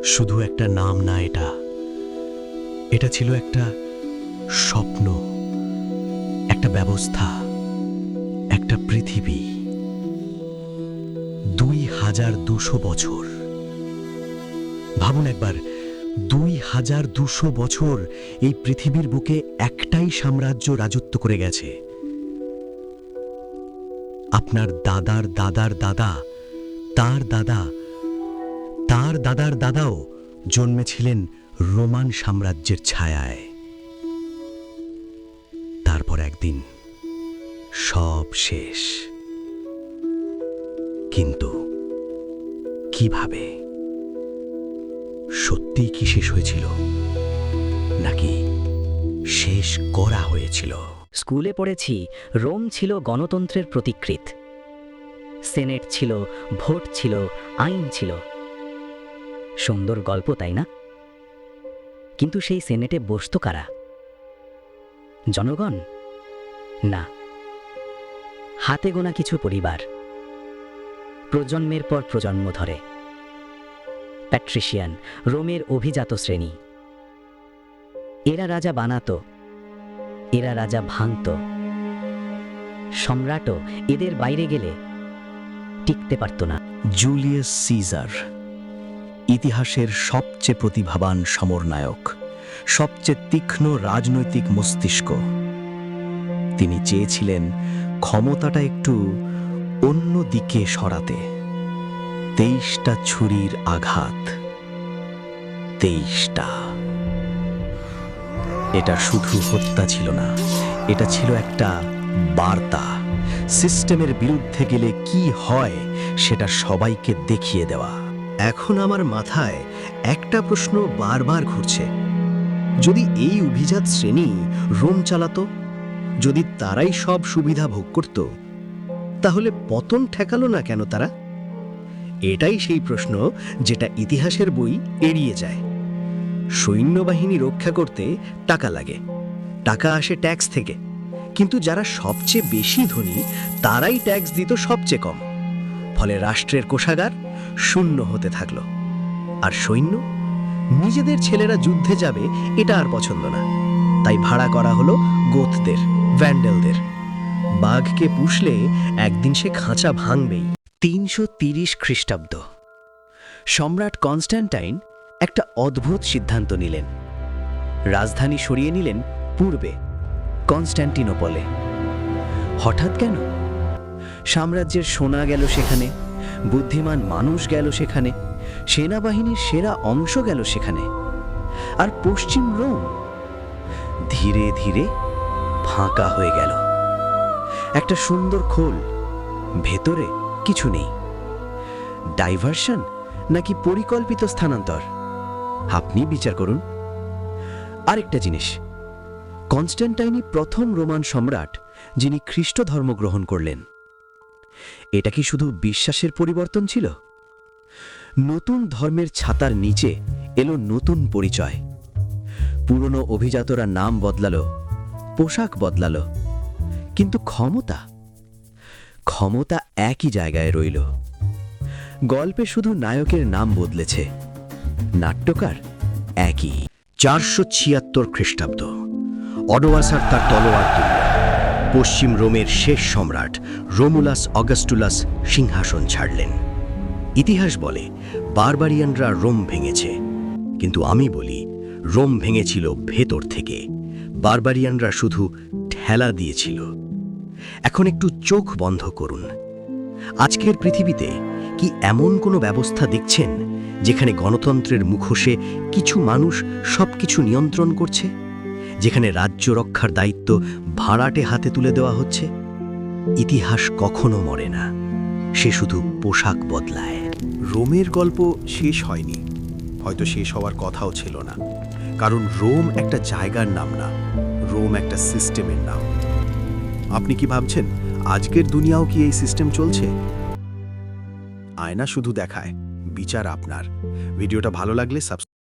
শুধু একটা নাম না, এটা ছিল একটা স্বপ্ন, একটা ব্যবস্থা, একটা পৃথিবী। 2200 বছর। ভাবুন একবার, 2200 বছর এই পৃথিবীর বুকে একটাই সাম্রাজ্য রাজত্ব করে গেছে। আপনার দাদার দাদার দাদা, তার দাদা, তার দাদার দাদাও জন্মেছিলেন রোমান সাম্রাজ্যের ছায়ায়। তারপর একদিন সব শেষ। কিন্তু কিভাবে? সত্যিই কি শেষ হয়েছিল, নাকি শেষ করা হয়েছিল? স্কুলে পড়েছি রোম ছিল গণতন্ত্রের প্রতিকৃত। সেনেট ছিল, ভোট ছিল, আইন ছিল। সুন্দর গল্প, তাই না? কিন্তু সেই সেনেটে বসতো কারা? জনগণ? না, হাতে গোনা কিছু পরিবার, প্রজন্মের পর প্রজন্ম ধরে। প্যাট্রিশিয়ান, রোমের অভিজাত শ্রেণী। এরা রাজা বানাতো, এরা রাজা ভাঙতো। সম্রাটও এদের বাইরে গেলে টিকতে পারত না। জুলিয়াস সিজার, ইতিহাসের সবচেয়ে প্রতিভাবান সমরনায়ক, সবচেয়ে তীক্ষ্ণ রাজনৈতিক মস্তিষ্ক। তিনি চেয়েছিলেন ক্ষমতাটা একটু অন্য দিকে সরাতে। 23টা ছুরির আঘাত, 23টা। এটা শুধু হত্যা ছিল না, এটা ছিল একটা বার্তা। সিস্টেমের বিরুদ্ধে গেলে কি হয় সেটা সবাইকে দেখিয়ে দেওয়া। এখন আমার মাথায় একটা প্রশ্ন বারবার ঘুরছে। যদি এই অভিজাত শ্রেণী রোম চালাতো, যদি তারাই সব সুবিধা ভোগ করত, তাহলে পতন ঠেকালো না কেন তারা? এটাই সেই প্রশ্ন যেটা ইতিহাসের বই এড়িয়ে যায়। সৈন্যবাহিনী রক্ষা করতে টাকা লাগে, টাকা আসে ট্যাক্স থেকে। কিন্তু যারা সবচেয়ে বেশি ধনী, তারাই ট্যাক্স দিত সবচেয়ে কম। ফলে রাষ্ট্রের কোষাগার শূন্য হতে থাকলো। আর সৈন্য, নিজেদের ছেলেরা যুদ্ধে যাবে এটা আর পছন্দ না। তাই ভাড়া করা হলো গোথদের, ভ্যান্ডেলদের। বাঘকে পুষলে একদিন সে খাঁচা ভাঙবেই। 330 খ্রিস্টাব্দ। সম্রাট কনস্ট্যান্টাইন একটা অদ্ভুত সিদ্ধান্ত নিলেন। রাজধানী সরিয়ে নিলেন পূর্বে, কনস্ট্যান্টিনোপলে। হঠাৎ কেন? সাম্রাজ্যের সোনা গেল সেখানে, বুদ্ধিমান মানুষ গেল সেখানে, সেনাবাহিনীর সেরা অংশ গেল সেখানে। আর পশ্চিম রোম ধীরে ধীরে ফাঁকা হয়ে গেল। একটা সুন্দর খোল, ভেতরে কিছু নেই। ডাইভারশন নাকি পরিকল্পিত স্থানান্তর? আপনি বিচার করুন। আরেকটা জিনিস, কনস্ট্যান্টাইনই প্রথম রোমান সম্রাট যিনি খ্রিস্ট ধর্ম গ্রহণ করলেন। এটা কি শুধু বিশ্বাসের পরিবর্তন ছিল? নতুন ধর্মের ছাতার নিচে এলো নতুন পরিচয়। পুরনো অভিজাতরা নাম বদলালো, পোশাক বদলালো, কিন্তু ক্ষমতা একই জায়গায় রইল। গল্পে শুধু নায়কের নাম বদলেছে, নাট্যকার একই। 476 খ্রিস্টাব্দ। অডোয়াসার তার তলোয়ার তুলল। পশ্চিম রোমের শেষ সম্রাট রোমুলাস অগাস্টুলাস সিংহাসন ছাড়লেন। ইতিহাস বলে বারবারিয়ানরা রোম ভেঙেছে, কিন্তু আমি বলি রোম ভেঙেছিল ভেতর থেকে। বারবারিয়ানরা শুধু ঠেলা দিয়েছিল। এখন একটু চোখ বন্ধ করুন। আজকের পৃথিবীতে কি এমন কোনো ব্যবস্থা দেখছেন যেখানে গণতন্ত্রের মুখোশে কিছু মানুষ সবকিছু নিয়ন্ত্রণ করছে, যেখানে রাজ্য রক্ষার দায়িত্ব ভাড়াটে হাতে তুলে দেওয়া হচ্ছে? ইতিহাস কখনো মরে না, সে শুধু পোশাক বদলায়। রোমের গল্প শেষ হয়নি, হয়তো শেষ হওয়ার কথাও ছিল না। কারণ রোম একটা জায়গার নাম না, রোম একটা সিস্টেমের নাম। আপনি কি ভাবছেন আজকের দুনিয়াও কি এই সিস্টেম চলছে? আয়না শুধু দেখায়, বিচার আপনার। ভিডিওটা ভালো লাগলে সাবস্ক্রাইব